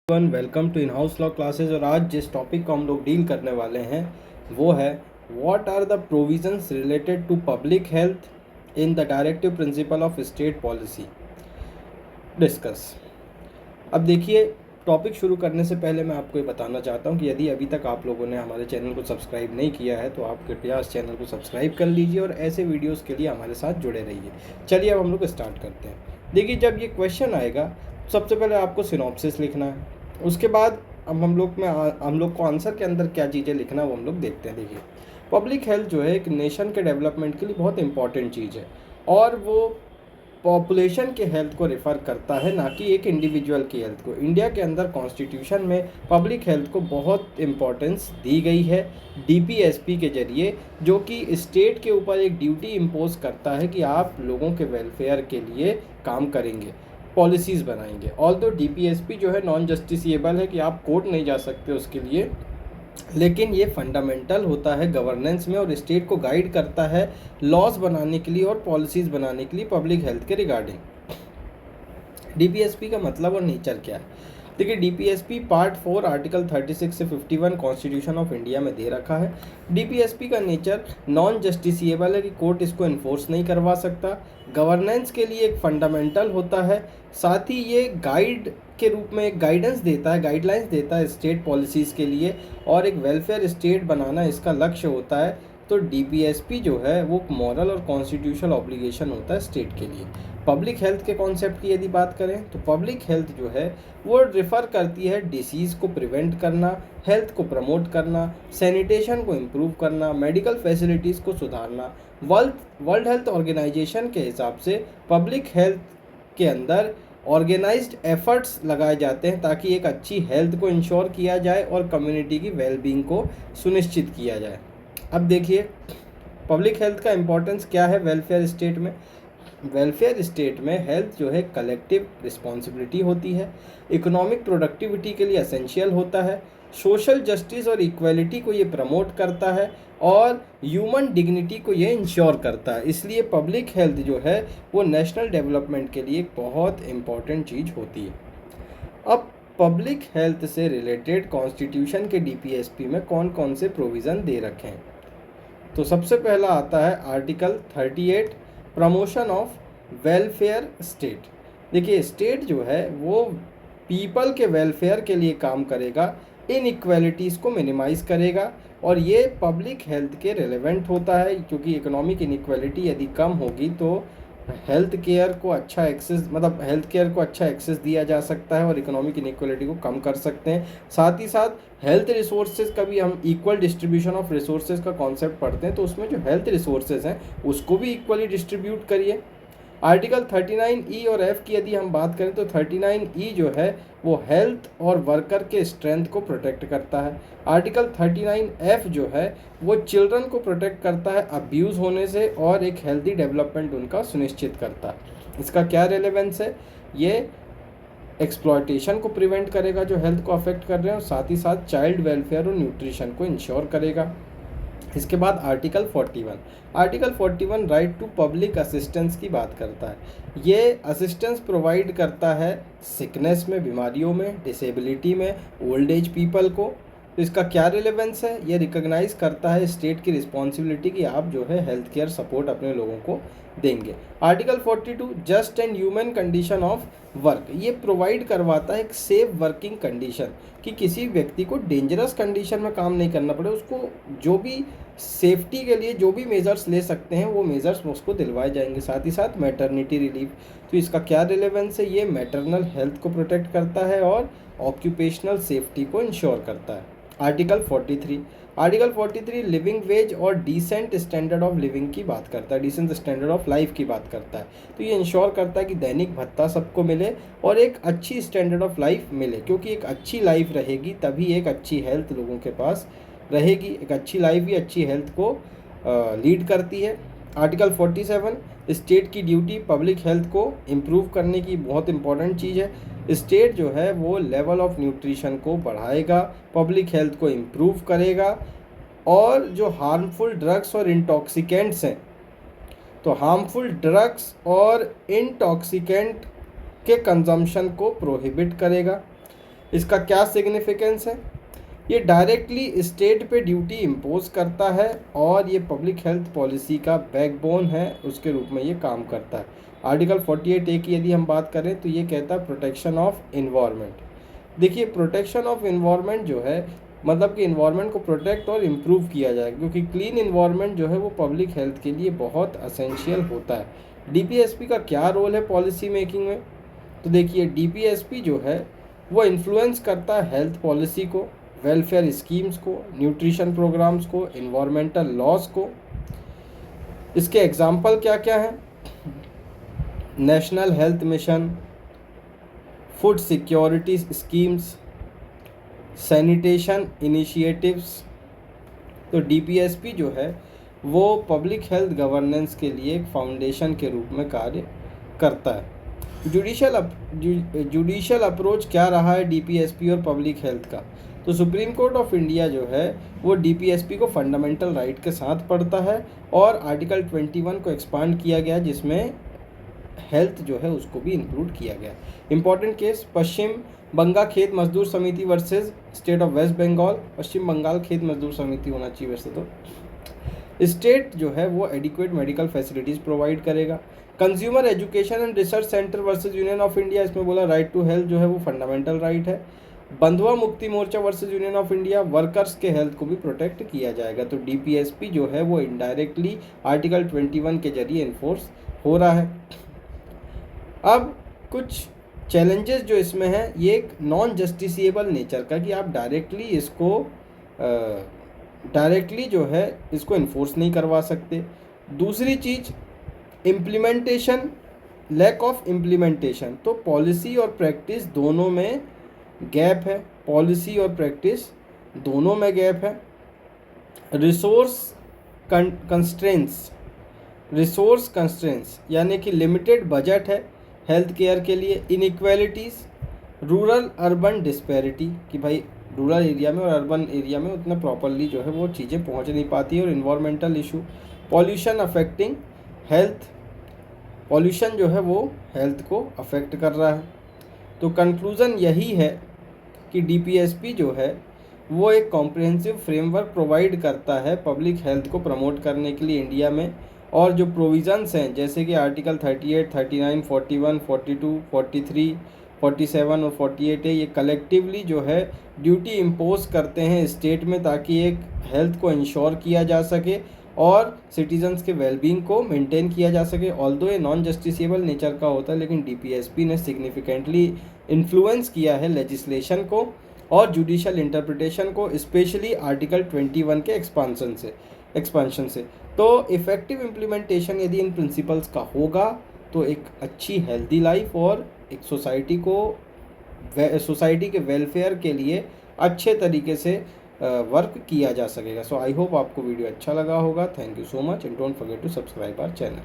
Welcome to in house law classes. और आज जिस टॉपिक को हम लोग डील करने वाले हैं वो है what are the provisions related to public health in the directive principle of state policy discuss. अब देखिए, टॉपिक शुरू करने से पहले मैं आपको ये बताना चाहता हूँ कि यदि अभी तक आप लोगों ने हमारे चैनल को सब्सक्राइब नहीं किया है तो आप कृपया इस चैनल को सब्सक्राइब कर लीजिए और ऐसे वीडियोस के लिए हमारे साथ जुड़े रहिए। चलिए अब हम लोग स्टार्ट करते हैं। देखिए, जब ये क्वेश्चन आएगा सबसे पहले आपको सिनॉप्सिस लिखना है, उसके बाद अब हम लोग को आंसर के अंदर क्या चीज़ें लिखना है वो हम लोग देखते हैं। देखिए, पब्लिक हेल्थ जो है एक नेशन के डेवलपमेंट के लिए बहुत इंपॉर्टेंट चीज़ है और वो पॉपुलेशन के हेल्थ को रेफ़र करता है, ना कि एक इंडिविजुअल की हेल्थ को। इंडिया के अंदर कॉन्स्टिट्यूशन में पब्लिक हेल्थ को बहुत इम्पोर्टेंस दी गई है डीपीएसपी के ज़रिए, जो कि स्टेट के ऊपर एक ड्यूटी इम्पोज करता है कि आप लोगों के वेलफेयर के लिए काम करेंगे, पॉलिसीज़ बनाएंगे। ऑल्दो डीपीएसपी जो है नॉन जस्टिसिएबल है कि आप कोर्ट नहीं जा सकते उसके लिए, लेकिन ये फंडामेंटल होता है गवर्नेंस में और स्टेट को गाइड करता है लॉज बनाने के लिए और पॉलिसीज़ बनाने के लिए पब्लिक हेल्थ के रिगार्डिंग। डीपीएसपी का मतलब और नेचर क्या है? देखिए, डीपीएसपी पार्ट 4 आर्टिकल 36 से 51 कॉन्स्टिट्यूशन ऑफ इंडिया में दे रखा है। डीपीएसपी का नेचर नॉन जस्टिसिएबल है कि कोर्ट इसको इन्फोर्स नहीं करवा सकता, गवर्नेंस के लिए एक फंडामेंटल होता है, साथ ही ये गाइड के रूप में एक गाइडेंस देता है, गाइडलाइंस देता है स्टेट पॉलिसीज़ के लिए, और एक वेलफेयर स्टेट बनाना इसका लक्ष्य होता है। तो डीपीएसपी जो है वो मॉरल और कॉन्स्टिट्यूशनल ऑब्लिगेशन होता है स्टेट के लिए। पब्लिक हेल्थ के कॉन्सेप्ट की यदि बात करें तो पब्लिक हेल्थ जो है वो रिफ़र करती है डिसीज़ को प्रिवेंट करना, हेल्थ को प्रमोट करना, सैनिटेशन को इम्प्रूव करना, मेडिकल फैसिलिटीज़ को सुधारना। वर्ल्ड हेल्थ ऑर्गेनाइजेशन के हिसाब से पब्लिक हेल्थ के अंदर ऑर्गेनाइज्ड एफर्ट्स लगाए जाते हैं ताकि एक अच्छी हेल्थ को इंश्योर किया जाए और कम्युनिटी की वेलबींग को सुनिश्चित किया जाए। अब देखिए, पब्लिक हेल्थ का इम्पोर्टेंस क्या है वेलफेयर स्टेट में। वेलफेयर स्टेट में हेल्थ जो है कलेक्टिव रिस्पॉन्सिबिलिटी होती है, इकोनॉमिक प्रोडक्टिविटी के लिए एसेंशियल होता है, सोशल जस्टिस और इक्वलिटी को ये प्रमोट करता है और ह्यूमन डिग्निटी को ये इंश्योर करता है। इसलिए पब्लिक हेल्थ जो है वो नेशनल डेवलपमेंट के लिए एक बहुत इम्पॉर्टेंट चीज़ होती है। अब पब्लिक हेल्थ से रिलेटेड कॉन्स्टिट्यूशन के डीपीएसपी में कौन कौन से प्रोविज़न दे रखे हैं, तो सबसे पहला आता है article 38 promotion of welfare state. देखिए, स्टेट जो है वो पीपल के वेलफेयर के लिए काम करेगा, इनइक्वालिटीज़ को मिनिमाइज़ करेगा, और ये पब्लिक हेल्थ के रेलेवेंट होता है क्योंकि इकोनॉमिक इनइक्वालिटी यदि कम होगी तो हेल्थ केयर को अच्छा एक्सेस दिया जा सकता है और इकोनॉमिक इनइक्वालिटी को कम कर सकते हैं। साथ ही साथ हेल्थ रिसोर्सेज का भी, हम इक्वल डिस्ट्रीब्यूशन ऑफ रिसोर्सेज का कॉन्सेप्ट पढ़ते हैं, तो उसमें जो हेल्थ रिसोर्सेज हैं उसको भी इक्वली डिस्ट्रीब्यूट करिए। आर्टिकल 39E और F की यदि हम बात करें तो 39E जो है वो हेल्थ और वर्कर के स्ट्रेंथ को प्रोटेक्ट करता है। आर्टिकल 39F जो है वो चिल्ड्रन को प्रोटेक्ट करता है अब्यूज़ होने से और एक हेल्दी डेवलपमेंट उनका सुनिश्चित करता है। इसका क्या रेलेवेंस है? ये एक्सप्लॉयटेशन को प्रिवेंट करेगा जो हेल्थ को अफेक्ट कर रहे हैं, और साथ ही साथ चाइल्ड वेलफेयर और न्यूट्रिशन को इंश्योर करेगा। इसके बाद article 41 right to public assistance की बात करता है। ये असिस्टेंस प्रोवाइड करता है सिकनेस में, बीमारियों में, डिसेबिलिटी में, ओल्ड एज पीपल को। तो इसका क्या रिलेवेंस है? ये रिकॉग्नाइज करता है स्टेट की रिस्पॉन्सिबिलिटी कि आप जो है हेल्थ केयर सपोर्ट अपने लोगों को देंगे। Article 42 just and human condition of work, ये प्रोवाइड करवाता है एक सेफ वर्किंग कंडीशन कि किसी व्यक्ति को डेंजरस कंडीशन में काम नहीं करना पड़े, उसको जो भी सेफ्टी के लिए जो भी मेजर्स ले सकते हैं वो मेजर्स उसको दिलवाए जाएंगे। साथ ही साथ मैटरनिटी रिलीफ, तो इसका क्या रिलेवेंस है? ये मैटरनल हेल्थ को प्रोटेक्ट करता है और ऑक्यूपेशनल सेफ्टी को इंश्योर करता है। आर्टिकल 43 लिविंग वेज और डिसेंट स्टैंडर्ड ऑफ लिविंग की बात करता है, डिसेंट स्टैंडर्ड ऑफ लाइफ की बात करता है। तो ये इंश्योर करता है कि दैनिक भत्ता सबको मिले और एक अच्छी स्टैंडर्ड ऑफ लाइफ मिले, क्योंकि एक अच्छी लाइफ रहेगी तभी एक अच्छी हेल्थ लोगों के पास रहेगी। एक अच्छी लाइफ ही अच्छी हेल्थ को लीड करती है। आर्टिकल 47 स्टेट की ड्यूटी पब्लिक हेल्थ को इम्प्रूव करने की बहुत इंपॉर्टेंट चीज़ है। स्टेट जो है वो लेवल ऑफ न्यूट्रिशन को बढ़ाएगा, पब्लिक हेल्थ को इम्प्रूव करेगा, और जो हार्मफुल ड्रग्स और इंटॉक्सिकेंट्स हैं तो हार्मफुल ड्रग्स और इंटॉक्सिकेंट के कंजम्पशन को प्रोहिबिट करेगा। इसका क्या सिग्निफिकेंस है? ये डायरेक्टली स्टेट पे ड्यूटी इम्पोज करता है और ये पब्लिक हेल्थ पॉलिसी का बैकबोन है, उसके रूप में ये काम करता है। आर्टिकल 48A की यदि हम बात करें तो ये कहता है प्रोटेक्शन ऑफ इन्वायरमेंट। देखिए प्रोटेक्शन ऑफ इन्वायरमेंट जो है मतलब कि इन्वायरमेंट को प्रोटेक्ट और इम्प्रूव किया जाए, क्योंकि क्लीन इन्वायरमेंट जो है वो पब्लिक हेल्थ के लिए बहुत असेंशियल होता है। डीपीएसपी का क्या रोल है पॉलिसी मेकिंग में? तो देखिए डीपीएसपी जो है वो इन्फ्लुएंस करता है हेल्थ पॉलिसी को, वेलफेयर स्कीम्स को, न्यूट्रिशन प्रोग्राम्स को, इन्वायरमेंटल लॉज को। इसके एग्जाम्पल क्या क्या हैं? National health mission, food security schemes, sanitation initiatives. तो डीपीएसपी जो है वो पब्लिक हेल्थ गवर्नेंस के लिए एक फाउंडेशन के रूप में कार्य करता है। जुडिशियल अप्रोच क्या रहा है डीपीएसपी और पब्लिक हेल्थ का? तो सुप्रीम कोर्ट ऑफ इंडिया जो है वो डीपीएसपी को फंडामेंटल राइट के साथ पढ़ता है और आर्टिकल 21 को एक्सपांड किया गया जिसमें हेल्थ जो है उसको भी इंक्लूड किया गया। Important case Paschim Bengal Khet Mazdoor Samiti versus state of West Bengal. Paschim Bengal Khet Mazdoor समिति होना चाहिए वैसे तो। स्टेट जो है वो एडिक्वेट मेडिकल फैसिलिटीज़ प्रोवाइड करेगा। Consumer education and research centre versus Union of India, इसमें बोला राइट टू हेल्थ जो है वो फंडामेंटल राइट है। Bandhua Mukti Morcha versus Union of India, workers के हेल्थ को भी प्रोटेक्ट किया जाएगा। तो डीपीएसपी जो है वो इनडायरेक्टली आर्टिकल 21 के जरिए इन्फोर्स हो रहा है। अब कुछ चैलेंजेस जो इसमें हैं, ये एक नॉन जस्टिसिएबल नेचर का, कि आप डायरेक्टली जो है इसको इन्फोर्स नहीं करवा सकते। दूसरी चीज़ इम्प्लीमेंटेशन, लैक ऑफ इम्प्लीमेंटेशन। तो पॉलिसी और प्रैक्टिस दोनों में गैप है, पॉलिसी और प्रैक्टिस दोनों में गैप है। रिसोर्स कंस्ट्रेंट्स यानी कि लिमिटेड बजट है हेल्थ केयर के लिए। इनइक्वालिटीज़, रूरल अर्बन डिस्पैरिटी, कि भाई रूरल एरिया में और अर्बन एरिया में उतना प्रॉपरली जो है वो चीज़ें पहुंच नहीं पाती। और environmental issue, pollution affecting health, pollution जो है वो हेल्थ को अफेक्ट कर रहा है। तो कंक्लूज़न यही है कि डीपीएसपी जो है वो एक कॉम्प्रिहेंसिव फ्रेमवर्क प्रोवाइड करता है पब्लिक हेल्थ को प्रमोट करने के लिए इंडिया में। और जो प्रोविज़न्स हैं जैसे कि आर्टिकल 38, 39, 41, 42, 43, 47 और 48A, ये कलेक्टिवली जो है ड्यूटी इम्पोज करते हैं स्टेट में, ताकि एक हेल्थ को इंश्योर किया जा सके और सिटीजन्स के वेलबींग को मेंटेन किया जा सके। ऑल्दो ये नॉन जस्टिसिएबल नेचर का होता है, लेकिन डीपीएसपी ने सिग्निफिकेंटली इन्फ्लुएंस किया है लेजिस्लेशन को और जुडिशियल इंटरप्रिटेशन को, स्पेशली आर्टिकल 21 के एक्सपांशन से। तो इफ़ेक्टिव इम्प्लीमेंटेशन यदि इन प्रिंसिपल्स का होगा तो एक अच्छी हेल्दी लाइफ और एक सोसाइटी के वेलफेयर के लिए अच्छे तरीके से वर्क किया जा सकेगा। सो आई होप आपको वीडियो अच्छा लगा होगा। Thank you so much and don't forget to subscribe our channel.